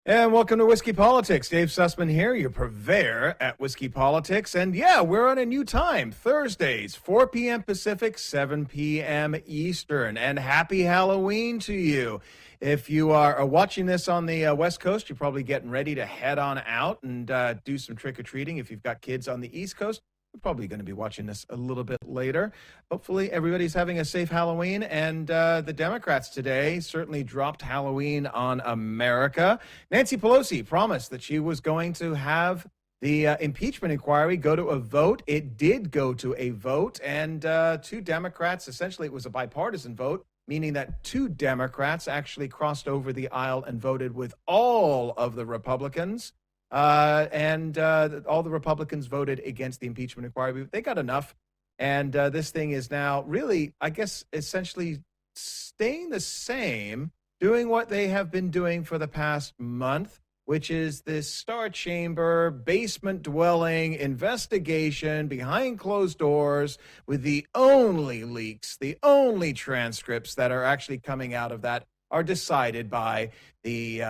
And welcome to Whiskey Politics. Dave Sussman here, your purveyor at Whiskey Politics. And yeah, we're on a new time, Thursdays, 4 p.m. Pacific, 7 p.m. Eastern. And happy Halloween to you. If you are watching this on the West Coast, you're probably getting ready to head on out and do some trick-or-treating. If you've got kids on the East Coast, we're probably going to be watching this a little bit later. Hopefully everybody's having a safe Halloween. And the Democrats today certainly dropped Halloween on America. Nancy Pelosi promised that she was going to have the impeachment inquiry go to a vote. It did go to a vote. And two Democrats, essentially it was a bipartisan vote, meaning that two Democrats actually crossed over the aisle and voted with all of the Republicans. And all the Republicans voted against the impeachment inquiry. They got enough. And this thing is now really, I guess, essentially staying the same, doing what they have been doing for the past month, which is this Star Chamber, basement dwelling investigation behind closed doors with the only leaks, the only transcripts that are actually coming out of that are decided by the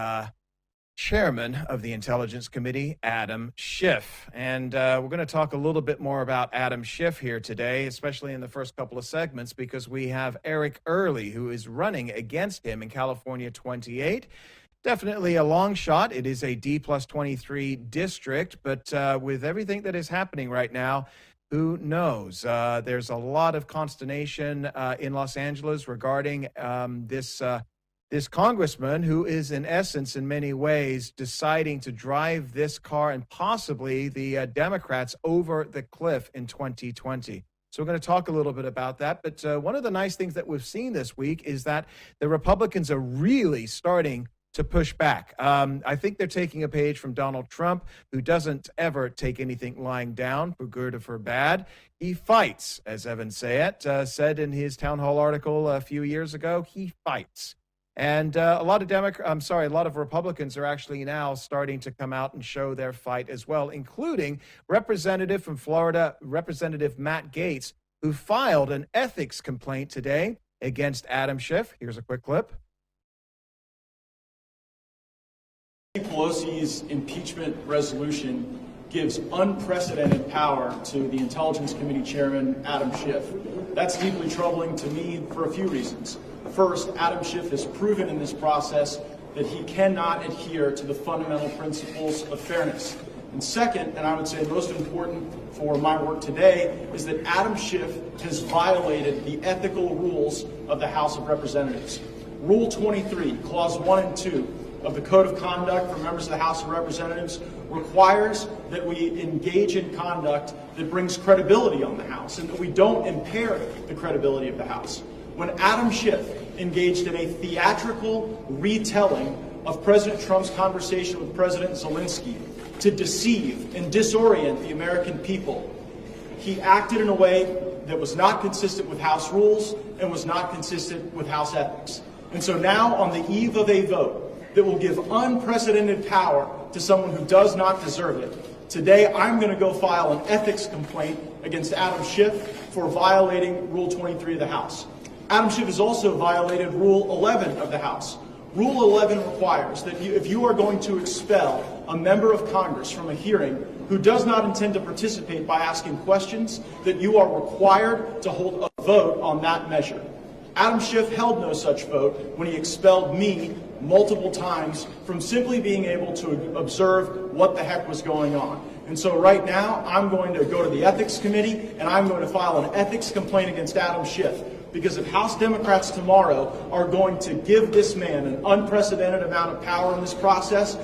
chairman of the Intelligence Committee, Adam Schiff. And we're going to talk a little bit more about Adam Schiff here today, especially in the first couple of segments, because we have Eric Early, who is running against him in California 28. Definitely a long shot. It is a D+23 district, but with everything that is happening right now, who knows? There's a lot of consternation in Los Angeles regarding this congressman who is, in essence, in many ways, deciding to drive this car and possibly the Democrats over the cliff in 2020. So we're going to talk a little bit about that. But one of the nice things that we've seen this week is that the Republicans are really starting to push back. I think they're taking a page from Donald Trump, who doesn't ever take anything lying down, for good or for bad. He fights, as Evan Sayet said in his town hall article a few years ago. He fights. And a lot of Republicans are actually now starting to come out and show their fight as well, including Representative from Florida, Representative Matt Gaetz, who filed an ethics complaint today against Adam Schiff. Here's a quick clip. Pelosi's impeachment resolution gives unprecedented power to the Intelligence Committee Chairman, Adam Schiff. That's deeply troubling to me for a few reasons. First, Adam Schiff has proven in this process that he cannot adhere to the fundamental principles of fairness. And second, and I would say most important for my work today, is that Adam Schiff has violated the ethical rules of the House of Representatives. Rule 23, Clause 1 and 2 of the Code of Conduct for members of the House of Representatives requires that we engage in conduct that brings credibility on the House and that we don't impair the credibility of the House. When Adam Schiff engaged in a theatrical retelling of President Trump's conversation with President Zelensky to deceive and disorient the American people, he acted in a way that was not consistent with House rules and was not consistent with House ethics. And so now, on the eve of a vote that will give unprecedented power to someone who does not deserve it, today I'm going to go file an ethics complaint against Adam Schiff for violating Rule 23 of the House. Adam Schiff has also violated Rule 11 of the House. Rule 11 requires that if you are going to expel a member of Congress from a hearing who does not intend to participate by asking questions, that you are required to hold a vote on that measure. Adam Schiff held no such vote when he expelled me multiple times from simply being able to observe what the heck was going on. And so right now, I'm going to go to the Ethics Committee and I'm going to file an ethics complaint against Adam Schiff. Because if House Democrats tomorrow are going to give this man an unprecedented amount of power in this process,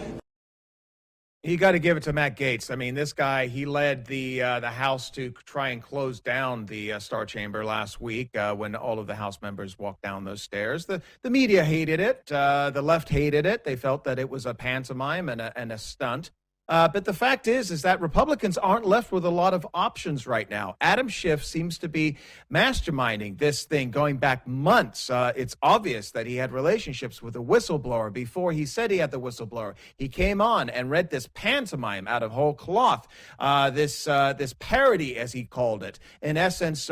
You got to give it to Matt Gaetz. I mean, this guy, he led the House to try and close down the Star Chamber last week when all of the House members walked down those stairs. The media hated it. The left hated it. They felt that it was a pantomime and a stunt. But the fact is that Republicans aren't left with a lot of options right now. Adam Schiff seems to be masterminding this thing going back months. It's obvious that he had relationships with a whistleblower before he said he had the whistleblower. He came on and read this pantomime out of whole cloth, this parody, as he called it, in essence,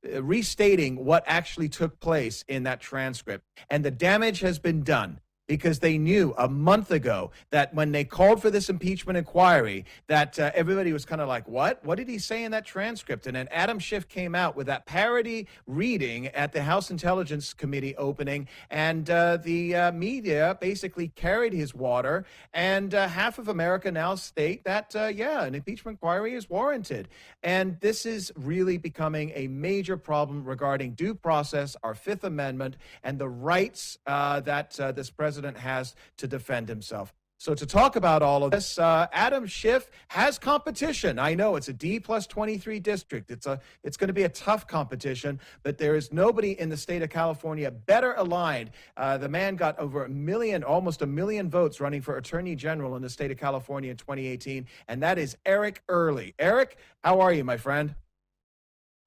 restating what actually took place in that transcript. And the damage has been done. because they knew a month ago that when they called for this impeachment inquiry, that everybody was kind of like, what did he say in that transcript? And then Adam Schiff came out with that parody reading at the House Intelligence Committee opening, and the media basically carried his water, and half of America now state that, yeah, an impeachment inquiry is warranted. And this is really becoming a major problem regarding due process, our Fifth Amendment, and the rights that this president has to defend himself. So to talk about all of this, Adam Schiff has competition. I know it's a D+23 district. It's going to be a tough competition, but there is nobody in the state of California better aligned. The man got over a million, almost a million votes running for Attorney General in the state of California in 2018, and that is Eric Early. Eric, how are you, my friend?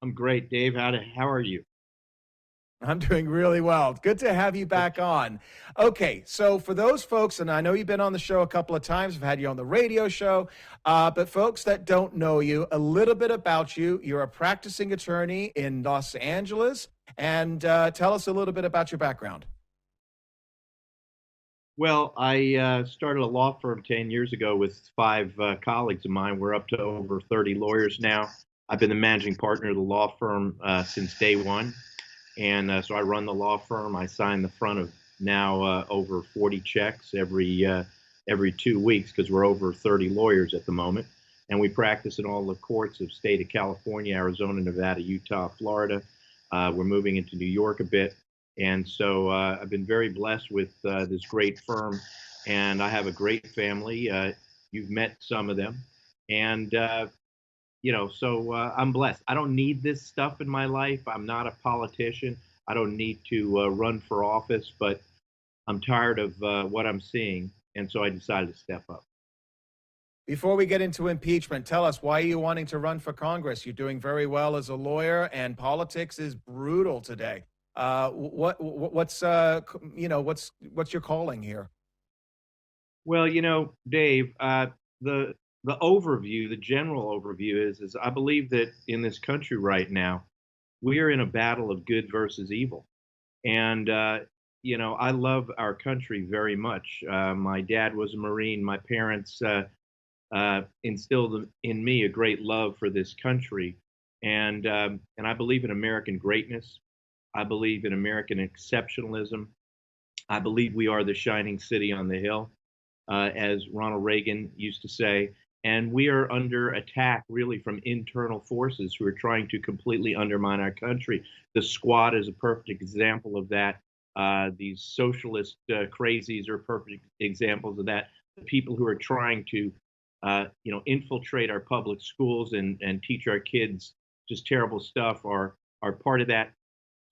I'm great, Dave. How are you? I'm doing really well. Good to have you back on. Okay, so for those folks, and I know you've been on the show a couple of times, I've had you on the radio show, but folks that don't know you, a little bit about you. You're a practicing attorney in Los Angeles, and tell us a little bit about your background. Well, I started a law firm 10 years ago with five colleagues of mine. We're up to over 30 lawyers now. I've been the managing partner of the law firm since day one. And so I run the law firm. I sign the front of now over 40 checks every 2 weeks because we're over 30 lawyers at the moment. And we practice in all the courts of state of California, Arizona, Nevada, Utah, Florida. We're moving into New York a bit. And so I've been very blessed with this great firm. And I have a great family. You've met some of them. And so I'm blessed. I don't need this stuff in my life. I'm not a politician. I don't need to run for office, but I'm tired of what I'm seeing. And so I decided to step up. Before we get into impeachment, tell us, why are you wanting to run for Congress? You're doing very well as a lawyer, and politics is brutal today. What's your calling here? Well, Dave, the overview, the general overview is I believe that in this country right now, we are in a battle of good versus evil. And, I love our country very much. My dad was a Marine. My parents instilled in me a great love for this country. And I believe in American greatness. I believe in American exceptionalism. I believe we are the shining city on the hill, as Ronald Reagan used to say. And we are under attack really from internal forces who are trying to completely undermine our country. The Squad is a perfect example of that. These socialist crazies are perfect examples of that. The people who are trying to, infiltrate our public schools and teach our kids just terrible stuff are part of that.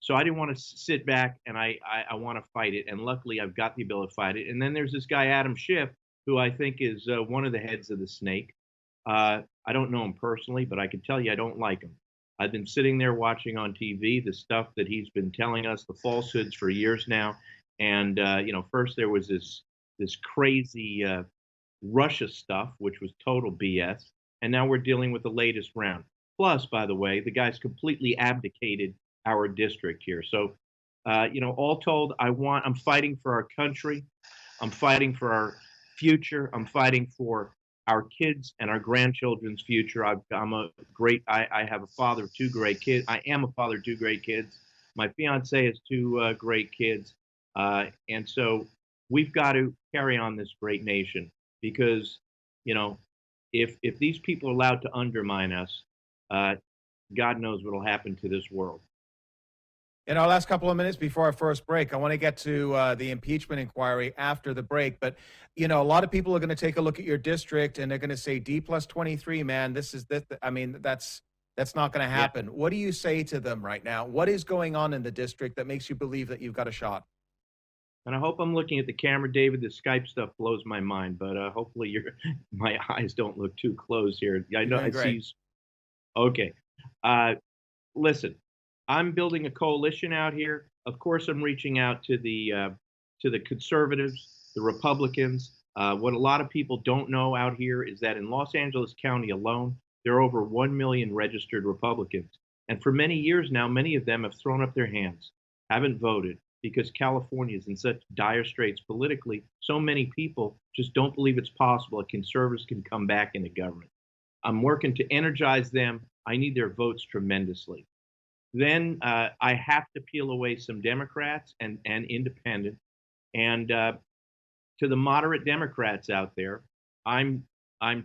So I didn't want to sit back, and I want to fight it. And luckily, I've got the ability to fight it. And then there's this guy, Adam Schiff, who I think is one of the heads of the snake. I don't know him personally, but I can tell you I don't like him. I've been sitting there watching on TV the stuff that he's been telling us, the falsehoods for years now. And first there was this crazy Russia stuff, which was total BS, and now we're dealing with the latest round. Plus, by the way, the guy's completely abdicated our district here. So, all told, I'm fighting for our country. I'm fighting for our future. I'm fighting for our kids and our grandchildren's future. I have a father of two great kids. I am a father of two great kids. My fiance has two great kids. And so we've got to carry on this great nation because, if these people are allowed to undermine us, God knows what will happen to this world. In our last couple of minutes before our first break, I want to get to the impeachment inquiry after the break. But, a lot of people are going to take a look at your district and they're going to say D+23, man, that's not going to happen. Yeah. What do you say to them right now? What is going on in the district that makes you believe that you've got a shot? And I hope I'm looking at the camera, David. The Skype stuff blows my mind, but hopefully my eyes don't look too closed here. I know I see. Okay. Listen. I'm building a coalition out here. Of course, I'm reaching out to the conservatives, the Republicans. What a lot of people don't know out here is that in Los Angeles County alone, there are over 1 million registered Republicans. And for many years now, many of them have thrown up their hands, haven't voted. because California is in such dire straits politically. So many people just don't believe it's possible that conservatives can come back into government. I'm working to energize them. I need their votes tremendously. Then I have to peel away some Democrats and independent. And to the moderate Democrats out there, I'm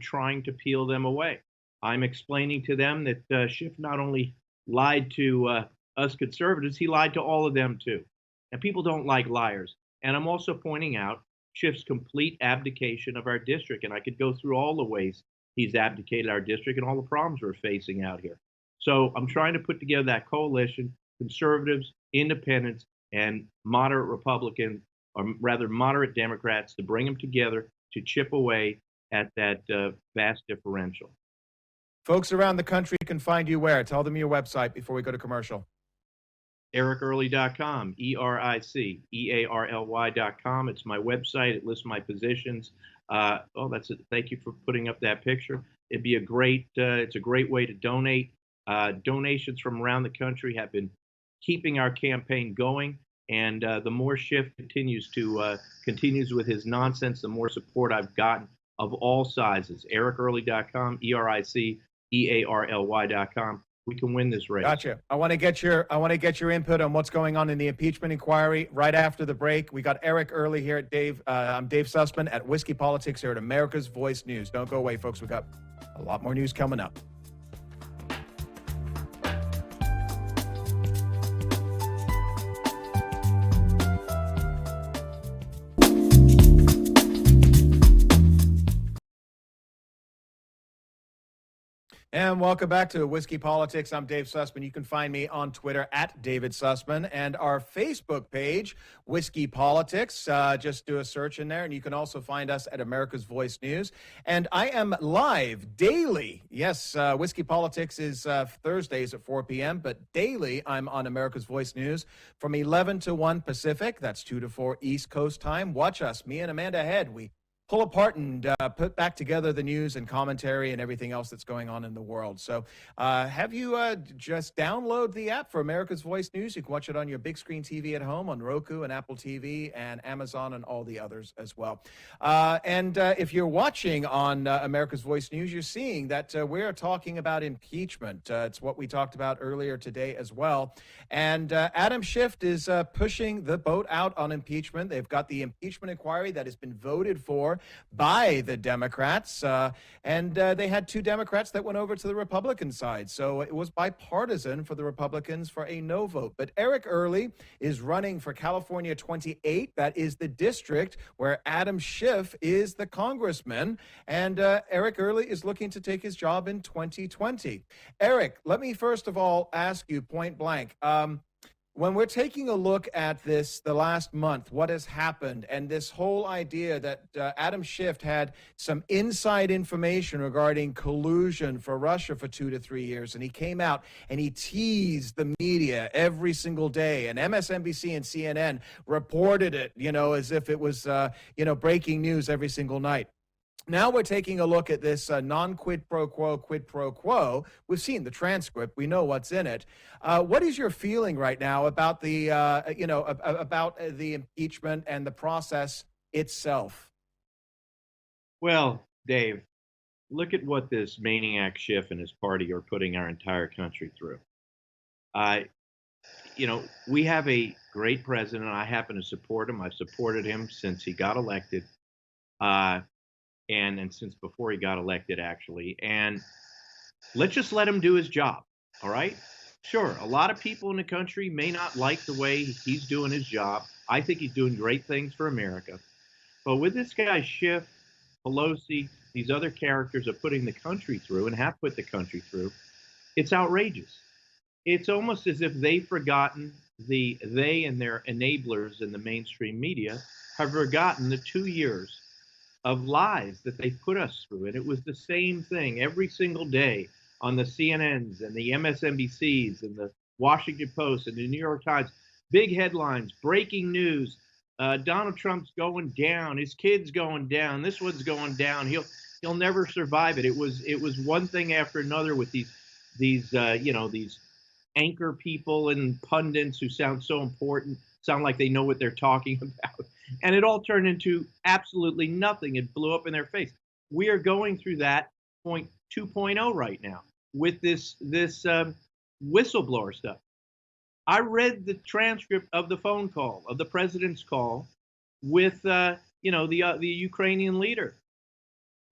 trying to peel them away. I'm explaining to them that Schiff not only lied to us conservatives, he lied to all of them too. And people don't like liars. And I'm also pointing out Schiff's complete abdication of our district. And I could go through all the ways he's abdicated our district and all the problems we're facing out here. So I'm trying to put together that coalition, conservatives, independents, and moderate Republicans, or rather moderate Democrats, to bring them together to chip away at that vast differential. Folks around the country can find you where? Tell them your website before we go to commercial. EricEarly.com, EricEarly.com. It's my website. It lists my positions. That's it. Thank you for putting up that picture. It'd be a great, it's a great way to donate. Donations from around the country have been keeping our campaign going. And the more Schiff continues with his nonsense, the more support I've gotten of all sizes. EricEarly.com, EricEarly.com. We can win this race. Gotcha. I want to get your input on what's going on in the impeachment inquiry right after the break. We got Eric Early here at I'm Dave Sussman at Whiskey Politics here at America's Voice News. Don't go away, folks. We got a lot more news coming up. And welcome back to Whiskey Politics. I'm Dave Sussman. You can find me on Twitter at David Sussman and our Facebook page, Whiskey Politics. Just do a search in there, and you can also find us at America's Voice News. And I am live daily. Yes, Whiskey Politics is Thursdays at 4 p.m., but daily I'm on America's Voice News from 11 to 1 Pacific. That's 2 to 4 East Coast time. Watch us, me and Amanda Head. We pull apart and put back together the news and commentary and everything else that's going on in the world. So have you just download the app for America's Voice News? You can watch it on your big screen TV at home on Roku and Apple TV and Amazon and all the others as well. And if you're watching on America's Voice News, you're seeing that we're talking about impeachment. It's what we talked about earlier today as well. And Adam Schiff is pushing the boat out on impeachment. They've got the impeachment inquiry that has been voted for by the Democrats, and they had two Democrats that went over to the Republican side. So it was bipartisan for the Republicans for a no vote. But Eric Early is running for California 28. That is the district where Adam Schiff is the congressman. And Eric Early is looking to take his job in 2020. Eric, let me first of all ask you point blank. When we're taking a look at this, the last month, what has happened, and this whole idea that Adam Schiff had some inside information regarding collusion for Russia for 2 to 3 years, and he came out and he teased the media every single day, and MSNBC and CNN reported it, as if it was, breaking news every single night. Now we're taking a look at this non-quid pro quo, quid pro quo. We've seen the transcript. We know what's in it. What is your feeling right now about the, about the impeachment and the process itself? Well, Dave, look at what this maniac Schiff and his party are putting our entire country through. We have a great president. I happen to support him. I've supported him since he got elected. And since before he got elected, actually. And let's just let him do his job, all right? Sure, a lot of people in the country may not like the way he's doing his job. I think he's doing great things for America. But with this guy, Schiff, Pelosi, these other characters are putting the country through and have put the country through, it's outrageous. It's almost as if they've forgotten, they and their enablers in the mainstream media have forgotten the 2 years of lies that they put us through. And it was the same thing every single day on the CNNs and the MSNBCs and the Washington Post and the New York Times. Big headlines, breaking news. Donald Trump's going down. His kid's going down. This one's going down. He'll never survive it. It was one thing after another with these anchor people and pundits who sound so important sound like they know what they're talking about. And it all turned into absolutely nothing. It blew up in their face. We are going through that point 2.0 right now with this whistleblower stuff. I read the transcript of the phone call, of the president's call with the Ukrainian leader.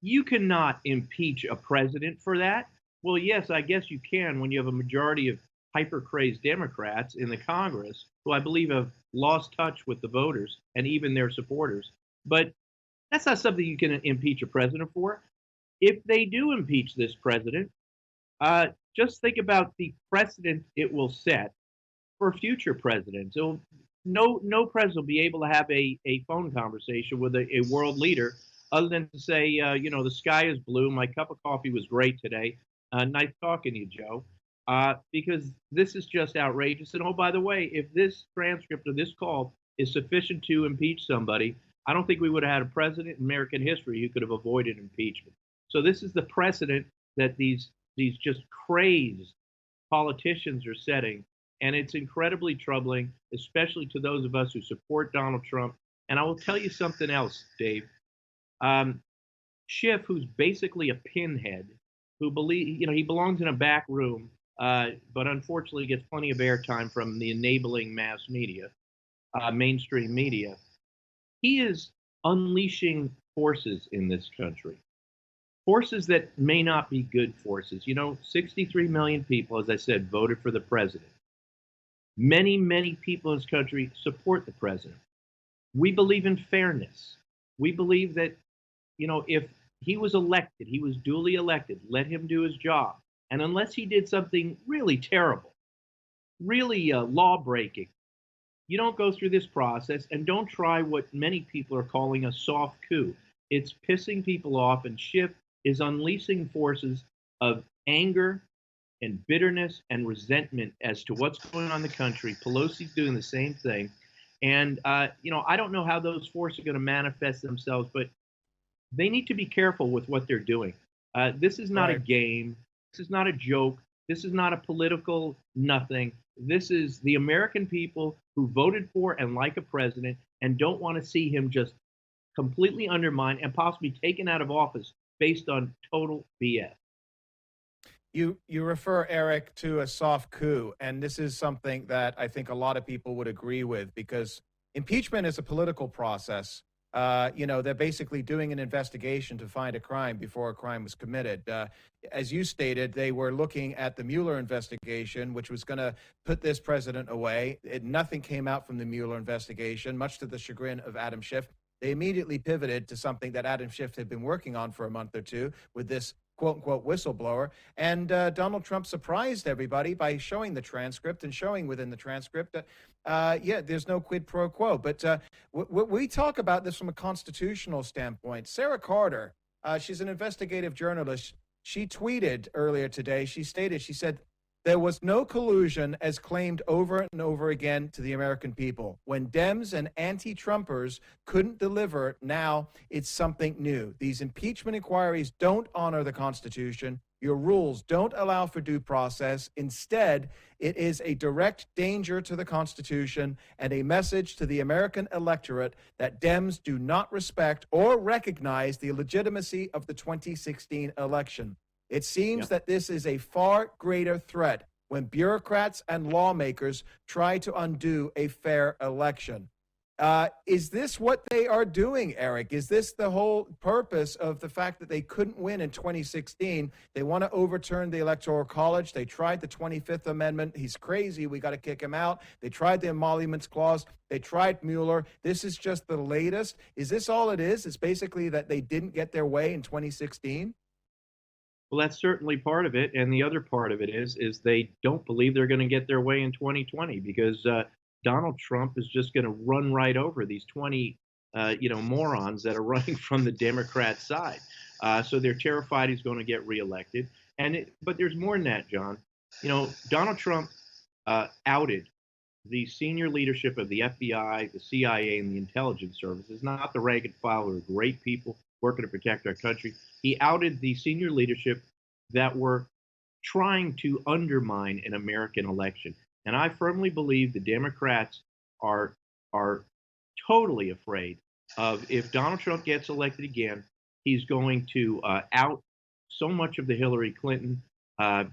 You cannot impeach a president for that. Well, yes, I guess you can when you have a majority of hyper-crazed Democrats in the Congress who I believe have lost touch with the voters and even their supporters. But that's not something you can impeach a president for. If they do impeach this president, just think about the precedent it will set for future presidents. No president will be able to have a phone conversation with a world leader other than to say, the sky is blue. My cup of coffee was great today. Nice talking to you, Joe. Because this is just outrageous. And oh, by the way, if this transcript of this call is sufficient to impeach somebody, I don't think we would have had a president in American history who could have avoided impeachment. So this is the precedent that these just crazed politicians are setting. And it's incredibly troubling, especially to those of us who support Donald Trump. And I will tell you something else, Dave. Schiff, who's basically a pinhead, who he belongs in a back room, but unfortunately gets plenty of airtime from the enabling mass media, mainstream media. He is unleashing forces in this country, forces that may not be good forces. 63 million people, as I said, voted for the president. Many, many people in this country support the president. We believe in fairness. We believe that, if he was elected, he was duly elected, let him do his job. And unless he did something really terrible, really law-breaking, you don't go through this process and don't try what many people are calling a soft coup. It's pissing people off, and Schiff is unleashing forces of anger and bitterness and resentment as to what's going on in the country. Pelosi's doing the same thing. And, I don't know how those forces are going to manifest themselves, but they need to be careful with what they're doing. This is not a game. This is not a joke. This is not a political nothing. This is the American people who voted for and like a president and don't want to see him just completely undermined and possibly taken out of office based on total BS. You refer, Eric, to a soft coup, and this is something that I think a lot of people would agree with, because impeachment is a political process. They're basically doing an investigation to find a crime before a crime was committed. As you stated, they were looking at the Mueller investigation, which was going to put this president away. Nothing came out from the Mueller investigation, much to the chagrin of Adam Schiff. They immediately pivoted to something that Adam Schiff had been working on for a month or two with this quote-unquote whistleblower. And Donald Trump surprised everybody by showing the transcript and showing within the transcript that, there's no quid pro quo. But we talk about this from a constitutional standpoint. Sarah Carter, she's an investigative journalist. She tweeted earlier today, she said, there was no collusion as claimed over and over again to the American people. When Dems and anti-Trumpers couldn't deliver, now it's something new. These impeachment inquiries don't honor the Constitution. Your rules don't allow for due process. Instead, it is a direct danger to the Constitution and a message to the American electorate that Dems do not respect or recognize the legitimacy of the 2016 election. It seems that this is a far greater threat when bureaucrats and lawmakers try to undo a fair election. Is this what they are doing, Eric? Is this the whole purpose of the fact that they couldn't win in 2016? They want to overturn the Electoral College. They tried the 25th Amendment. He's crazy. We got to kick him out. They tried the Emoluments Clause. They tried Mueller. This is just the latest. Is this all it is? It's basically that they didn't get their way in 2016? Well, that's certainly part of it. And the other part of it is they don't believe they're going to get their way in 2020 because Donald Trump is just going to run right over these 20, morons that are running from the Democrat side. So they're terrified he's going to get reelected. But there's more than that, John. Donald Trump outed the senior leadership of the FBI, the CIA, and the intelligence services, not the rank and file who are great people working to protect our country. He outed the senior leadership that were trying to undermine an American election. And I firmly believe the Democrats are are totally afraid of, if Donald Trump gets elected again, he's going to out so much of the Hillary Clinton uh,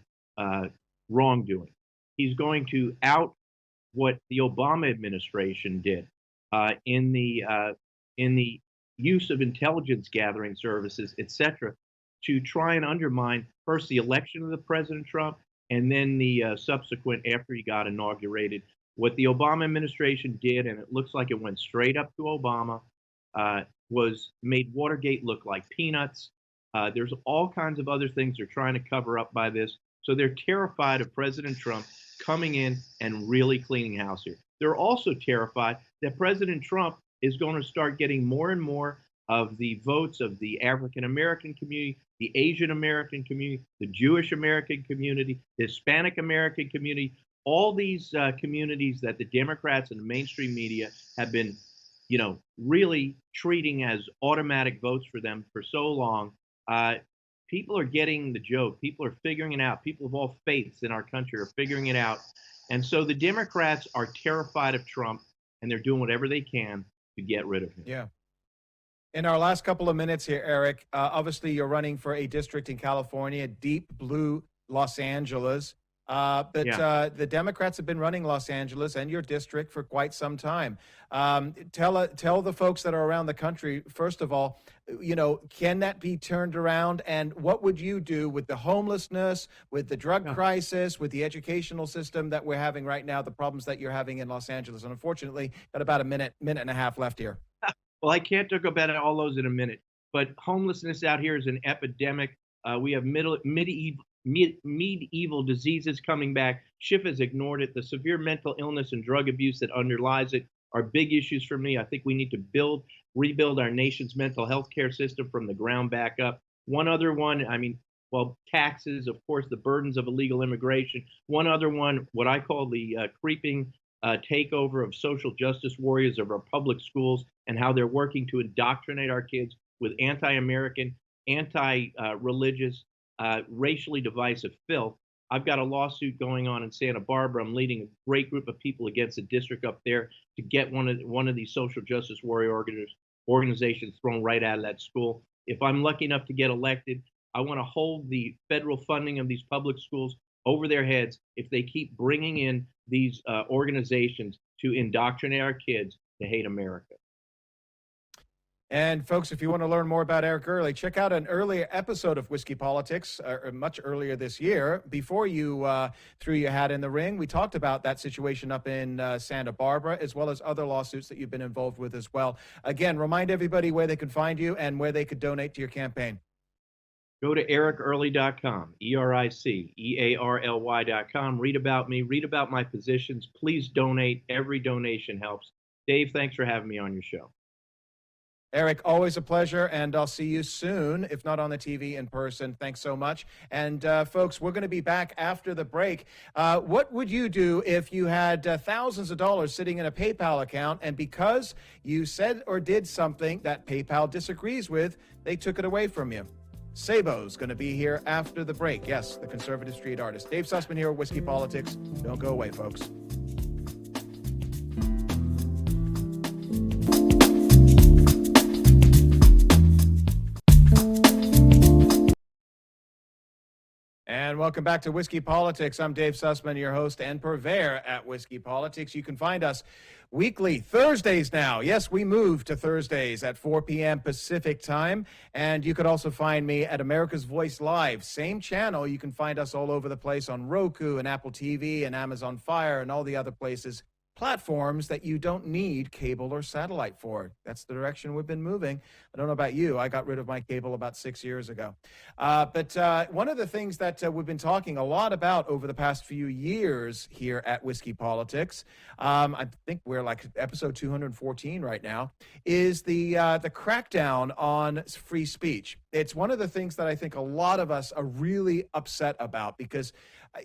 wrongdoing. He's going to out what the Obama administration did in the use of intelligence gathering services, et cetera, to try and undermine first the election of the President Trump and then the subsequent, after he got inaugurated. What the Obama administration did, and it looks like it went straight up to Obama, was made Watergate look like peanuts. There's all kinds of other things they're trying to cover up by this. So they're terrified of President Trump coming in and really cleaning house here. They're also terrified that President Trump is going to start getting more and more of the votes of the African American community, the Asian American community, the Jewish American community, the Hispanic American community, all these communities that the Democrats and the mainstream media have been, really treating as automatic votes for them for so long. People are getting the joke. People are figuring it out. People of all faiths in our country are figuring it out. And so the Democrats are terrified of Trump, and they're doing whatever they can to get rid of him. Yeah. In our last couple of minutes here, Eric, obviously you're running for a district in California, deep blue Los Angeles. But the Democrats have been running Los Angeles and your district for quite some time. Tell the folks that are around the country, first of all, can that be turned around? And what would you do with the homelessness, with the drug crisis, with the educational system that we're having right now, the problems that you're having in Los Angeles? And unfortunately, got about a minute and a half left here. Well, I can't talk about all those in a minute, but homelessness out here is an epidemic. We have medieval diseases coming back. Schiff has ignored it. The severe mental illness and drug abuse that underlies it are big issues for me. I think we need to rebuild our nation's mental health care system from the ground back up. One other one, taxes, of course, the burdens of illegal immigration. One other one, what I call the creeping takeover of social justice warriors of our public schools and how they're working to indoctrinate our kids with anti-American, anti-religious, racially divisive filth. I've got a lawsuit going on in Santa Barbara. I'm leading a great group of people against a district up there to get one of these social justice warrior organizations thrown right out of that school. If I'm lucky enough to get elected, I want to hold the federal funding of these public schools over their heads if they keep bringing in these organizations to indoctrinate our kids to hate America. And folks, if you want to learn more about Eric Early, check out an earlier episode of Whiskey Politics, much earlier this year, before you threw your hat in the ring. We talked about that situation up in Santa Barbara, as well as other lawsuits that you've been involved with as well. Again, remind everybody where they can find you and where they could donate to your campaign. Go to ericearly.com, ERICEARLY.com. Read about me, read about my positions. Please donate. Every donation helps. Dave, thanks for having me on your show. Eric, always a pleasure, and I'll see you soon, if not on the TV, in person. Thanks so much. And folks, we're going to be back after the break. What would you do if you had thousands of dollars sitting in a PayPal account, and because you said or did something that PayPal disagrees with, they took it away from you? Sabo's going to be here after the break. Yes, the conservative street artist. Dave Sussman here, Whiskey Politics. Don't go away, folks. And welcome back to Whiskey Politics. I'm Dave Sussman, your host and purveyor at Whiskey Politics. You can find us weekly, Thursdays now. Yes, we moved to Thursdays at 4 p.m. Pacific time. And you could also find me at America's Voice Live. Same channel. You can find us all over the place on Roku and Apple TV and Amazon Fire and all the other platforms that you don't need cable or satellite for. That's the direction we've been moving. I don't know about you. I got rid of my cable about 6 years ago. But one of the things that we've been talking a lot about over the past few years here at Whiskey Politics, I think we're like episode 214 right now, is the crackdown on free speech. It's one of the things that I think a lot of us are really upset about because,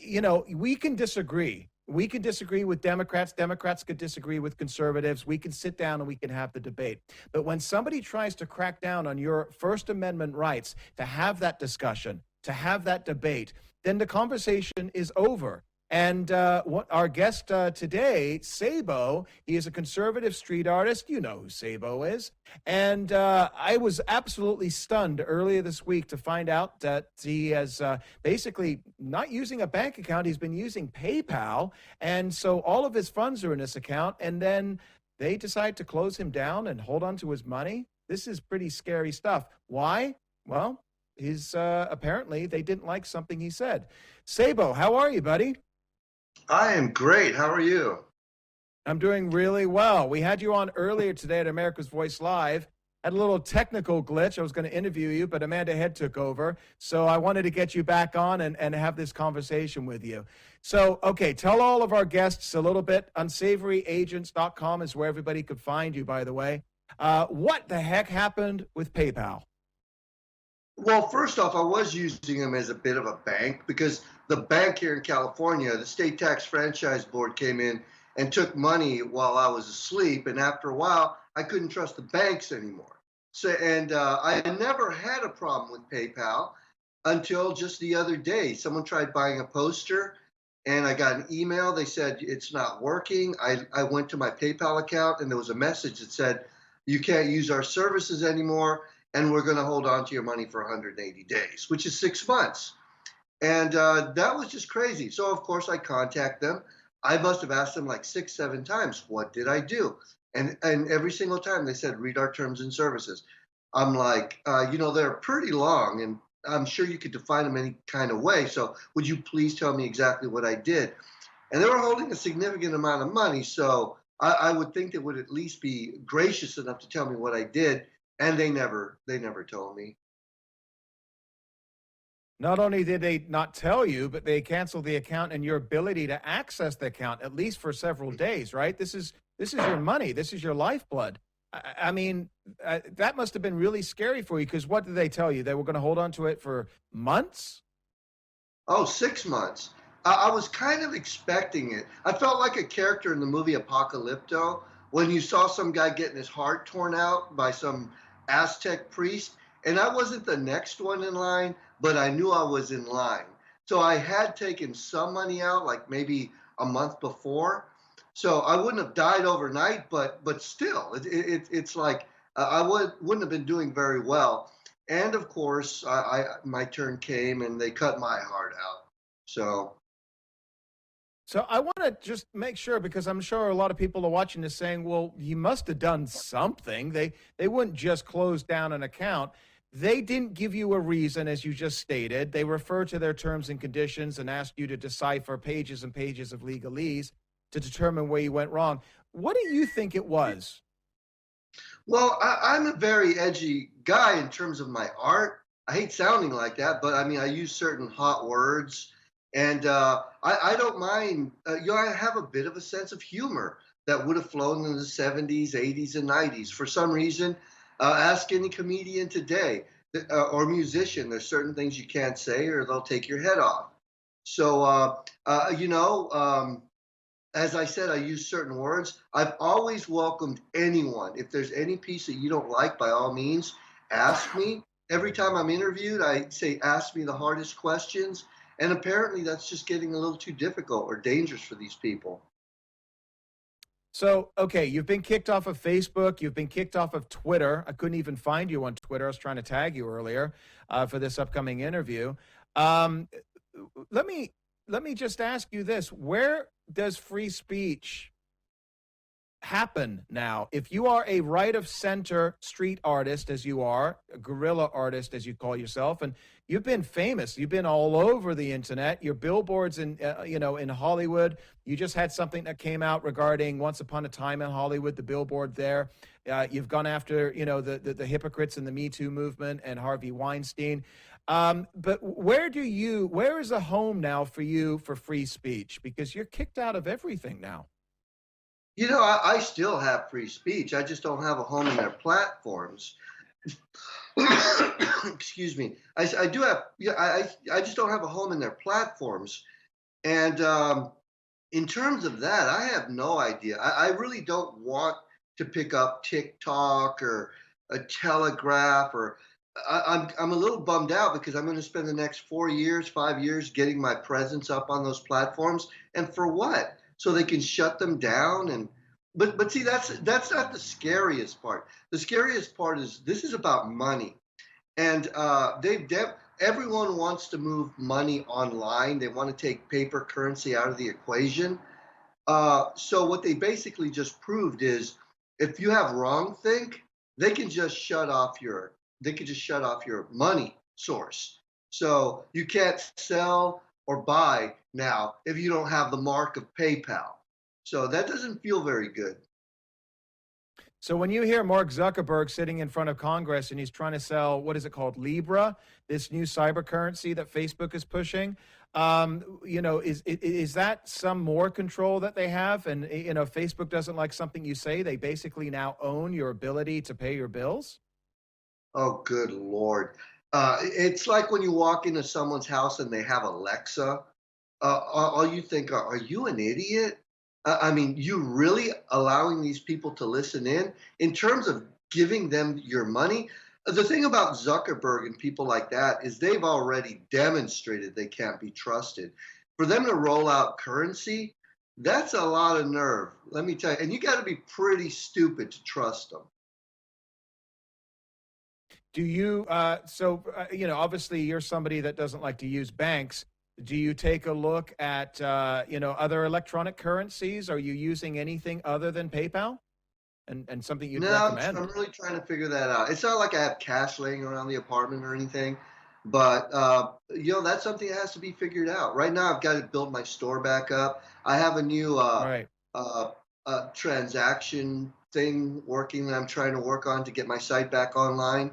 we can disagree. We can disagree with Democrats. Democrats could disagree with conservatives. We can sit down and we can have the debate. But when somebody tries to crack down on your First Amendment rights to have that discussion, to have that debate, then the conversation is over. And what our guest today, Sabo, he is a conservative street artist. You know who Sabo is. And I was absolutely stunned earlier this week to find out that he has basically not using a bank account. He's been using PayPal. And so all of his funds are in this account. And then they decide to close him down and hold on to his money. This is pretty scary stuff. Why? Well, he's apparently they didn't like something he said. Sabo, how are you, buddy? I am great. How are you? I'm doing really well. We had you on earlier today at America's Voice Live. Had a little technical glitch. I was going to interview you, but Amanda Head took over. So I wanted to get you back on and have this conversation with you. So, okay, tell all of our guests a little bit. Unsavoryagents.com is where everybody could find you, by the way. What the heck happened with PayPal? Well, first off, I was using them as a bit of a bank because the bank here in California, the State Tax Franchise Board came in and took money while I was asleep. And after a while, I couldn't trust the banks anymore. So, and I never had a problem with PayPal until just the other day. Someone tried buying a poster and I got an email. They said it's not working. I went to my PayPal account and there was a message that said, you can't use our services anymore, and we're going to hold on to your money for 180 days, which is 6 months. And that was just crazy. So, of course, I contact them. I must have asked them like 6, 7 times, what did I do? And every single time they said, read our terms and services. I'm like, they're pretty long, and I'm sure you could define them any kind of way. So would you please tell me exactly what I did? And they were holding a significant amount of money. So I would think they would at least be gracious enough to tell me what I did. And they never told me. Not only did they not tell you, but they canceled the account and your ability to access the account at least for several days, right? This is your money. This is your lifeblood. I mean, that must have been really scary for you because what did they tell you? They were going to hold on to it for months? Oh, 6 months. I was kind of expecting it. I felt like a character in the movie Apocalypto when you saw some guy getting his heart torn out by some Aztec priest. And I wasn't the next one in line, but I knew I was in line. So I had taken some money out, like maybe a month before. So I wouldn't have died overnight, but still, it's like wouldn't have been doing very well. And of course, my turn came and they cut my heart out. So I want to just make sure because I'm sure a lot of people are watching this saying, well, you must have done something. They wouldn't just close down an account. They didn't give you a reason, as you just stated. They refer to their terms and conditions and ask you to decipher pages and pages of legalese to determine where you went wrong. What do you think it was? Well, I'm a very edgy guy in terms of my art. I hate sounding like that, but I mean, I use certain hot words. And I don't mind, I have a bit of a sense of humor that would have flown in the 70s, 80s, and 90s. For some reason, ask any comedian today or musician, there's certain things you can't say or they'll take your head off. So, as I said, I use certain words. I've always welcomed anyone. If there's any piece that you don't like, by all means, ask me. Every time I'm interviewed, I say, ask me the hardest questions. And apparently that's just getting a little too difficult or dangerous for these people. So, okay, you've been kicked off of Facebook. You've been kicked off of Twitter. I couldn't even find you on Twitter. I was trying to tag you earlier for this upcoming interview. Let me just ask you this. Where does free speech happen now? If you are a right of center street artist, as you are, a guerrilla artist, as you call yourself, and you've been famous, you've been all over the internet, your billboards in, in Hollywood, you just had something that came out regarding Once Upon a Time in Hollywood, the billboard there. You've gone after, the hypocrites in the Me Too movement and Harvey Weinstein. But where is a home now for you for free speech? Because you're kicked out of everything now. I still have free speech. I just don't have a home in their platforms. Excuse me. I do have, I just don't have a home in their platforms. And in terms of that, I have no idea. I really don't want to pick up TikTok or a Telegraph or I'm a little bummed out because I'm going to spend the next 4 years, 5 years getting my presence up on those platforms, and for what? So they can shut them down. And but see, that's not the scariest part. The scariest part is this is about money, and everyone wants to move money online. They want to take paper currency out of the equation. So what they basically just proved is if you have wrongthink, they can just shut off your money source. So you can't sell or buy now if you don't have the mark of PayPal. So that doesn't feel very good. So when you hear Mark Zuckerberg sitting in front of Congress and he's trying to sell, what is it called, Libra, this new cyber currency that Facebook is pushing, is that some more control that they have? And if Facebook doesn't like something you say, they basically now own your ability to pay your bills. Oh, good Lord. It's like when you walk into someone's house and they have Alexa. All you think are you an idiot? I mean, you really allowing these people to listen in terms of giving them your money? The thing about Zuckerberg and people like that is they've already demonstrated they can't be trusted. For them to roll out currency, that's a lot of nerve, let me tell you. And you got to be pretty stupid to trust them. Do you, obviously you're somebody that doesn't like to use banks. Do you take a look at, other electronic currencies? Are you using anything other than PayPal and something you'd No, recommend? I'm really trying to figure that out. It's not like I have cash laying around the apartment or anything, but that's something that has to be figured out. Right now, I've got to build my store back up. I have a new Right. uh, transaction thing working that I'm trying to work on to get my site back online.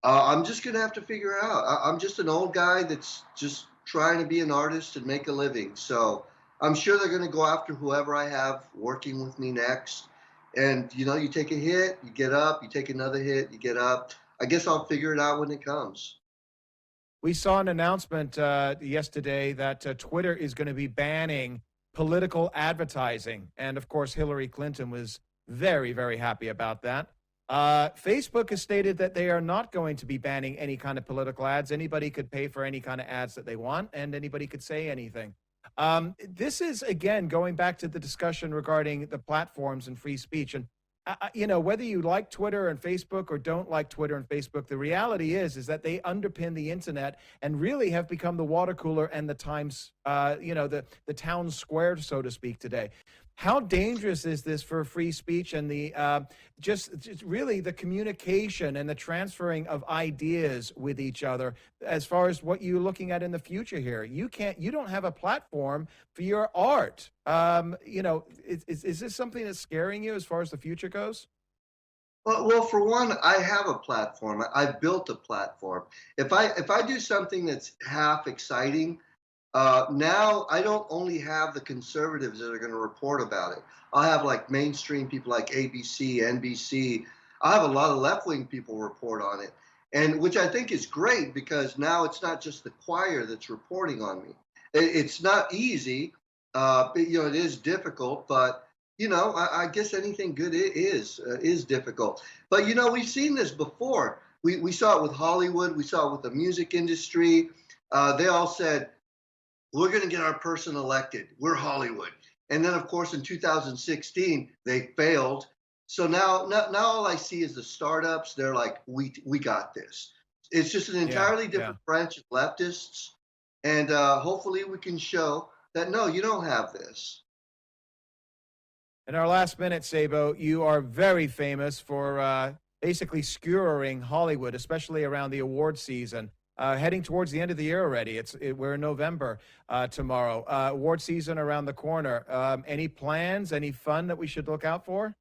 I'm just gonna have to figure out. I'm just an old guy that's just trying to be an artist and make a living. So I'm sure they're gonna go after whoever I have working with me next. And you take a hit, you get up. You take another hit, you get up. I guess I'll figure it out when it comes. We saw an announcement yesterday that Twitter is going to be banning political advertising. And of course, Hillary Clinton was very, very happy about that. Facebook has stated that they are not going to be banning any kind of political ads. Anybody could pay for any kind of ads that they want, and anybody could say anything. This is, again, going back to the discussion regarding the platforms and free speech. And whether you like Twitter and Facebook or don't like Twitter and Facebook, the reality is that they underpin the internet and really have become the water cooler and the Times, the town square, so to speak, today. How dangerous is this for free speech and the just really the communication and the transferring of ideas with each other as far as what you're looking at in the future here? You don't have a platform for your art. Is this something that's scaring you as far as the future goes? Well, for one, I have a platform. I've built a platform. If I do something that's half exciting, now I don't only have the conservatives that are going to report about it. I'll have like mainstream people like ABC, NBC. I have a lot of left-wing people report on it, and which I think is great because now it's not just the choir that's reporting on me. It's not easy. It is difficult, but I guess anything good is difficult. But we've seen this before. We saw it with Hollywood. We saw it with the music industry. They all said, we're going to get our person elected. We're Hollywood. And then, of course, in 2016, they failed. So now all I see is the startups. They're like, we got this. It's just an entirely different branch of leftists. And hopefully we can show that, no, you don't have this. In our last minute, Sabo, you are very famous for basically skewering Hollywood, especially around the award season. Heading towards the end of the year already. We're in November tomorrow. Award season around the corner. Any plans? Any fun that we should look out for?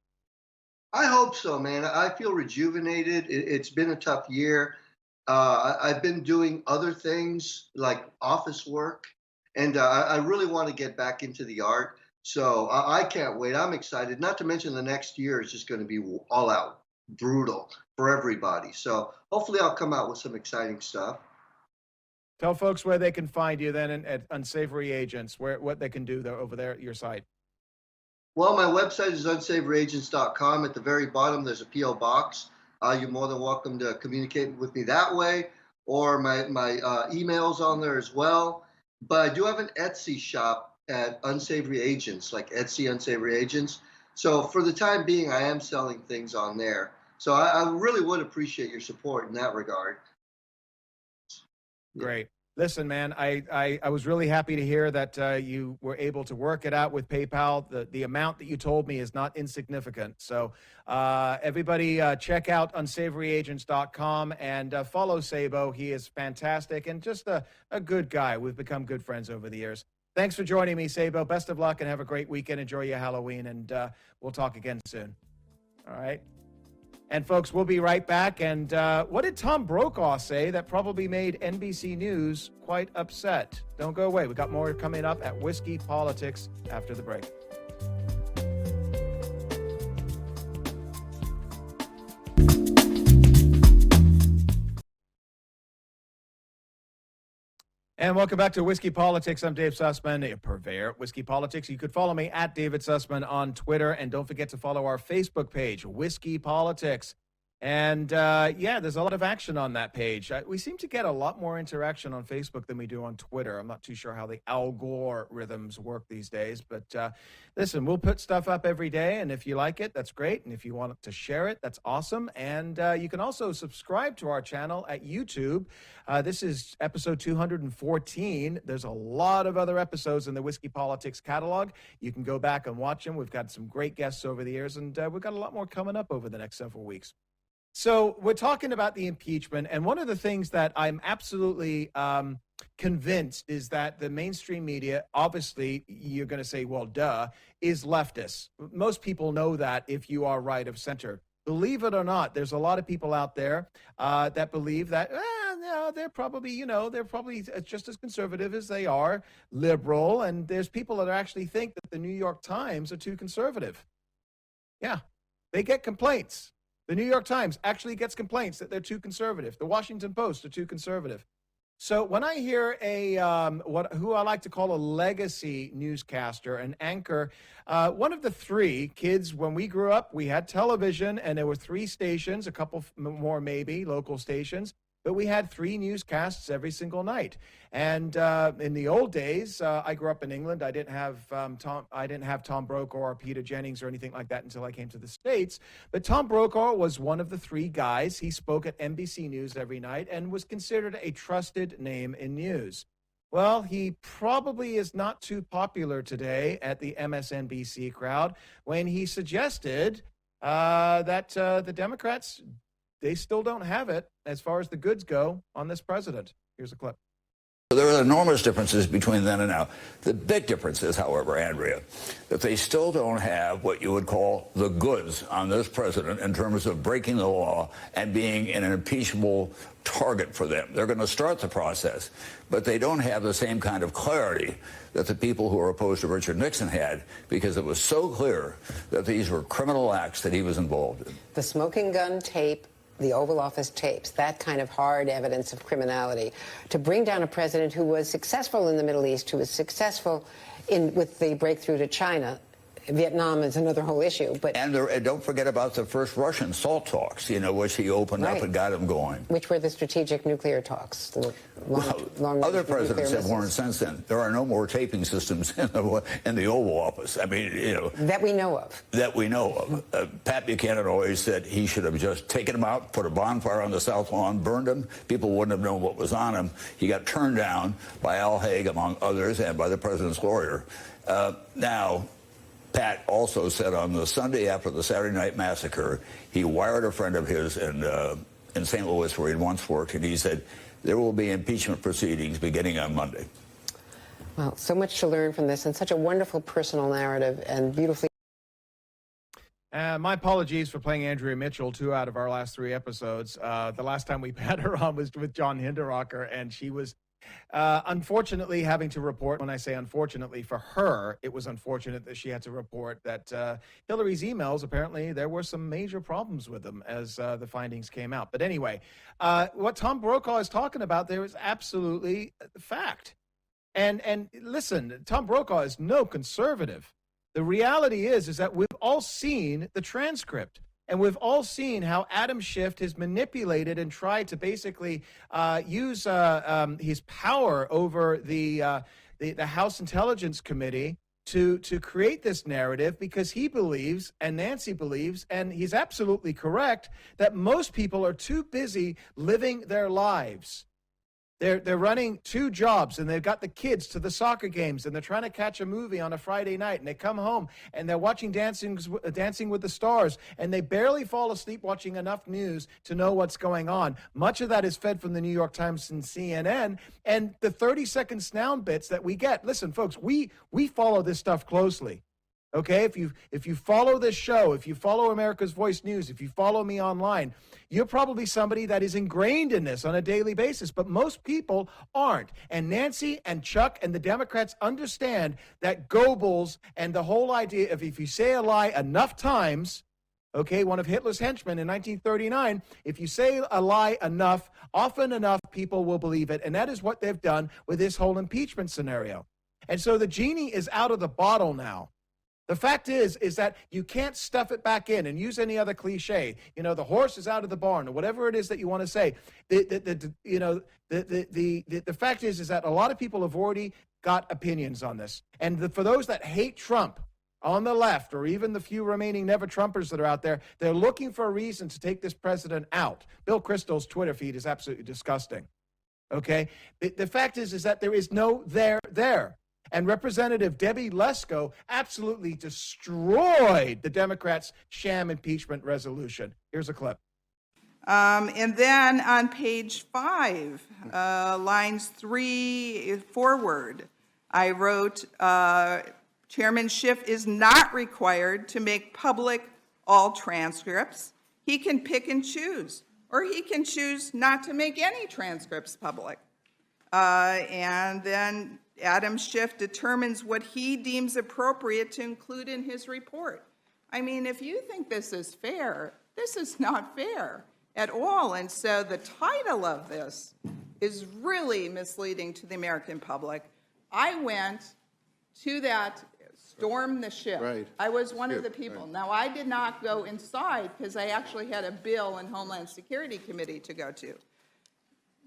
I hope so, man. I feel rejuvenated. It's been a tough year. I've been doing other things like office work, and I really want to get back into the art. So I can't wait. I'm excited. Not to mention the next year is just going to be all out brutal for everybody. So hopefully I'll come out with some exciting stuff. Tell folks where they can find you then at Unsavory Agents, what they can do over there at your site. Well, my website is unsavoryagents.com. At the very bottom, there's a P.O. box. you're more than welcome to communicate with me that way, or my email's on there as well. But I do have an Etsy shop at Unsavory Agents, like Etsy Unsavory Agents. So for the time being, I am selling things on there. So I really would appreciate your support in that regard. Great. Listen, man, I was really happy to hear that you were able to work it out with PayPal. The amount that you told me is not insignificant. So everybody check out unsavoryagents.com and follow Sabo. He is fantastic and just a good guy. We've become good friends over the years. Thanks for joining me, Sabo. Best of luck and have a great weekend. Enjoy your Halloween, and we'll talk again soon. All right. And folks, we'll be right back. And what did Tom Brokaw say that probably made NBC News quite upset? Don't go away. We got more coming up at Whiskey Politics after the break. And welcome back to Whiskey Politics. I'm Dave Sussman, a purveyor at Whiskey Politics. You could follow me at David Sussman on Twitter. And don't forget to follow our Facebook page, Whiskey Politics. And yeah, there's a lot of action on that page. We seem to get a lot more interaction on Facebook than we do on Twitter. I'm not too sure how the algorithms work these days. But listen, we'll put stuff up every day. And if you like it, that's great. And if you want to share it, that's awesome. And you can also subscribe to our channel at YouTube. This is episode 214. There's a lot of other episodes in the Whiskey Politics catalog. You can go back and watch them. We've got some great guests over the years. And we've got a lot more coming up over the next several weeks. So we're talking about the impeachment, and one of the things that I'm absolutely convinced is that the mainstream media, obviously, you're going to say, well, duh, is leftist. Most people know that if you are right of center. Believe it or not, there's a lot of people out there that believe that, no, they're probably, they're probably just as conservative as they are liberal, and there's people that actually think that the New York Times are too conservative. Yeah, they get complaints. The New York Times actually gets complaints that they're too conservative. The Washington Post are too conservative. So when I hear who I like to call a legacy newscaster, an anchor, one of the three kids, when we grew up, we had television and there were 3 stations, a couple more maybe, local stations, but we had 3 newscasts every single night. And in the old days, I grew up in England. I didn't have Tom Brokaw or Peter Jennings or anything like that until I came to the States. But Tom Brokaw was one of the 3 guys. He spoke at NBC News every night and was considered a trusted name in news. Well, he probably is not too popular today at the MSNBC crowd when he suggested that the Democrats, they still don't have it as far as the goods go on this president. Here's a clip. There are enormous differences between then and now. The big difference is, however, Andrea, that they still don't have what you would call the goods on this president in terms of breaking the law and being an impeachable target for them. They're going to start the process, but they don't have the same kind of clarity that the people who are opposed to Richard Nixon had, because it was so clear that these were criminal acts that he was involved in. The smoking gun tape, the Oval Office tapes, that kind of hard evidence of criminality, to bring down a president who was successful in the Middle East, who was successful with the breakthrough to China. Vietnam is another whole issue. But and don't forget about the first Russian SALT talks, which he opened up and got them going. Which were the strategic nuclear talks. The other presidents have warned since then. There are no more taping systems in the Oval Office. I mean, that we know of. That we know of. Pat Buchanan always said he should have just taken them out, put a bonfire on the South Lawn, burned them. People wouldn't have known what was on them. He got turned down by Al Haig, among others, and by the president's lawyer. Now, Pat also said on the Sunday after the Saturday Night Massacre, he wired a friend of his in St. Louis, where he'd once worked, and he said, there will be impeachment proceedings beginning on Monday. Well, so much to learn from this, and such a wonderful personal narrative, and beautifully. My apologies for playing Andrea Mitchell 2 out of our last 3 episodes. The last time we had her on was with John Hinderaker, and she was unfortunately having to report. When I say unfortunately for her, it was unfortunate that she had to report that Hillary's emails, apparently there were some major problems with them as the findings came out. But anyway, what Tom Brokaw is talking about there is absolutely fact. And listen, Tom Brokaw is no conservative. The reality is that we've all seen the transcript. And we've all seen how Adam Schiff has manipulated and tried to basically use his power over the House Intelligence Committee to create this narrative, because he believes, and Nancy believes, and he's absolutely correct, that most people are too busy living their lives. They're running 2 jobs, and they've got the kids to the soccer games, and they're trying to catch a movie on a Friday night, and they come home and they're watching Dancing with the Stars, and they barely fall asleep watching enough news to know what's going on. Much of that is fed from the New York Times and CNN, and the 30-second sound bits that we get. Listen, folks, we follow this stuff closely. Okay, if you follow this show, if you follow America's Voice News, if you follow me online, you're probably somebody that is ingrained in this on a daily basis, but most people aren't. And Nancy and Chuck and the Democrats understand that Goebbels and the whole idea of if you say a lie enough times, okay, one of Hitler's henchmen in 1939, if you say a lie enough, often enough, people will believe it. And that is what they've done with this whole impeachment scenario. And so the genie is out of the bottle now. The fact is that you can't stuff it back in and use any other cliche. You know, the horse is out of the barn, or whatever it is that you want to say. The fact is that a lot of people have already got opinions on this. And for those that hate Trump on the left, or even the few remaining never-Trumpers that are out there, they're looking for a reason to take this president out. Bill Kristol's Twitter feed is absolutely disgusting. Okay? The fact is that there is no there. And Representative Debbie Lesko absolutely destroyed the Democrats' sham impeachment resolution. Here's a clip. And then on page 5, lines 3 forward, I wrote, Chairman Schiff is not required to make public all transcripts. He can pick and choose, or he can choose not to make any transcripts public. And then Adam Schiff determines what he deems appropriate to include in his report. I mean, if you think this is fair, this is not fair at all. And so the title of this is really misleading to the American public. I went to that Storm the Ship. Right. I was one of the people. Right. Now, I did not go inside because I actually had a bill in Homeland Security Committee to go to.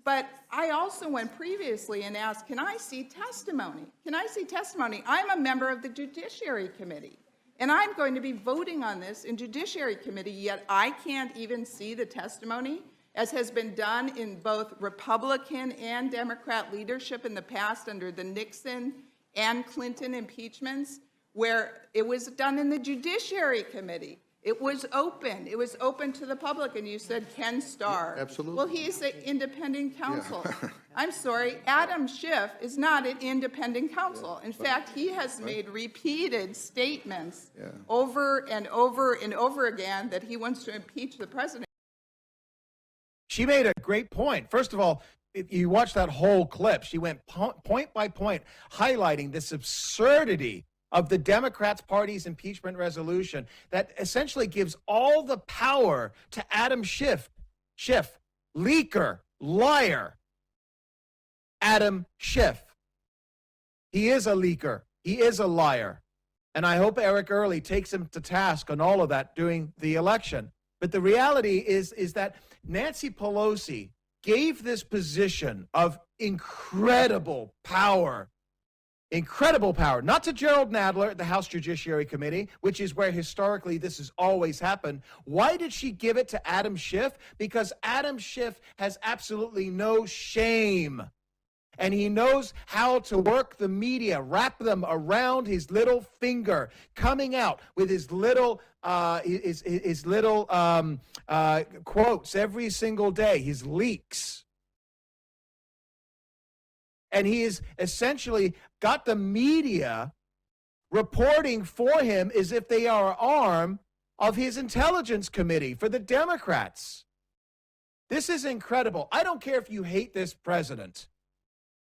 But I also went previously and asked, can I see testimony? Can I see testimony? I'm a member of the Judiciary Committee, and I'm going to be voting on this in Judiciary Committee, yet I can't even see the testimony, as has been done in both Republican and Democrat leadership in the past under the Nixon and Clinton impeachments, where it was done in the Judiciary Committee. It was open. It was open to the public, and you said Ken Starr. Yeah, absolutely. Well, he's an independent counsel. Yeah. I'm sorry, Adam Schiff is not an independent counsel. In fact, he has made repeated statements over and over and over again that he wants to impeach the president. She made a great point. First of all, if you watch that whole clip, she went point by point, highlighting this absurdity of the Democrats' party's impeachment resolution that essentially gives all the power to Adam Schiff, leaker, liar. Adam Schiff. He is a leaker. He is a liar. And I hope Eric Early takes him to task on all of that during the election. But the reality is that Nancy Pelosi gave this position of incredible power, not to Gerald Nadler at the House Judiciary Committee, which is where historically this has always happened. Why did she give it to Adam Schiff? Because Adam Schiff has absolutely no shame. And he knows how to work the media, wrap them around his little finger, coming out with his little quotes every single day, his leaks. And he has essentially got the media reporting for him as if they are an arm of his intelligence committee for the Democrats. This is incredible. I don't care if you hate this president.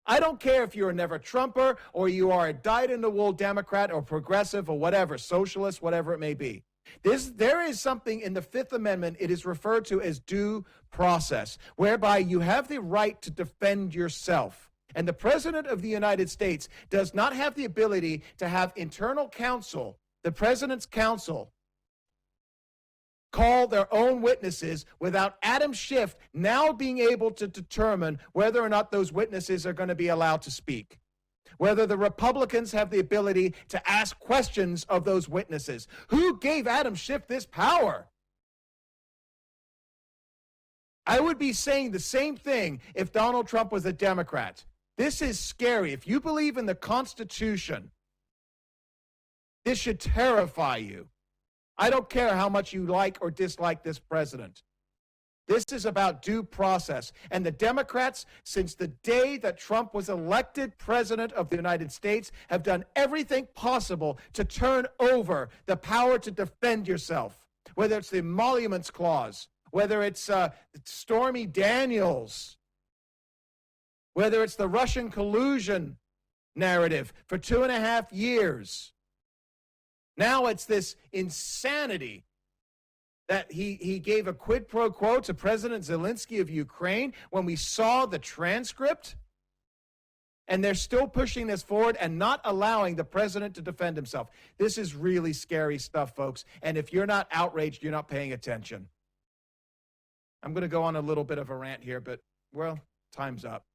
I don't care if you're a never-Trumper or you are a dyed-in-the-wool Democrat or progressive or whatever, socialist, whatever it may be. There is something in the Fifth Amendment, it is referred to as due process, whereby you have the right to defend yourself. And the President of the United States does not have the ability to have internal counsel, the President's counsel, call their own witnesses without Adam Schiff now being able to determine whether or not those witnesses are going to be allowed to speak, whether the Republicans have the ability to ask questions of those witnesses. Who gave Adam Schiff this power? I would be saying the same thing if Donald Trump was a Democrat. This is scary. If you believe in the Constitution, this should terrify you. I don't care how much you like or dislike this president. This is about due process. And the Democrats, since the day that Trump was elected president of the United States, have done everything possible to turn over the power to defend yourself, whether it's the Emoluments Clause, whether it's Stormy Daniels, whether it's the Russian collusion narrative for 2.5 years. Now it's this insanity that he gave a quid pro quo to President Zelensky of Ukraine when we saw the transcript, and they're still pushing this forward and not allowing the president to defend himself. This is really scary stuff, folks, and if you're not outraged, you're not paying attention. I'm going to go on a little bit of a rant here, but, well, time's up.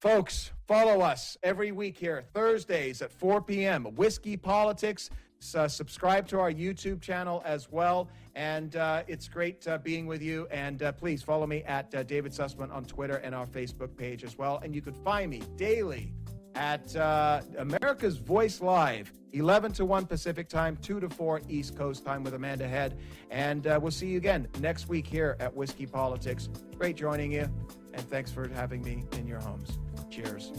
Folks, follow us every week here, Thursdays at 4 p.m., Whiskey Politics. Subscribe to our YouTube channel as well. And it's great being with you. And please follow me at David Sussman on Twitter and our Facebook page as well. And you can find me daily at America's Voice Live, 11 to 1 Pacific time, 2 to 4 East Coast time with Amanda Head. And we'll see you again next week here at Whiskey Politics. Great joining you. And thanks for having me in your homes. Cheers.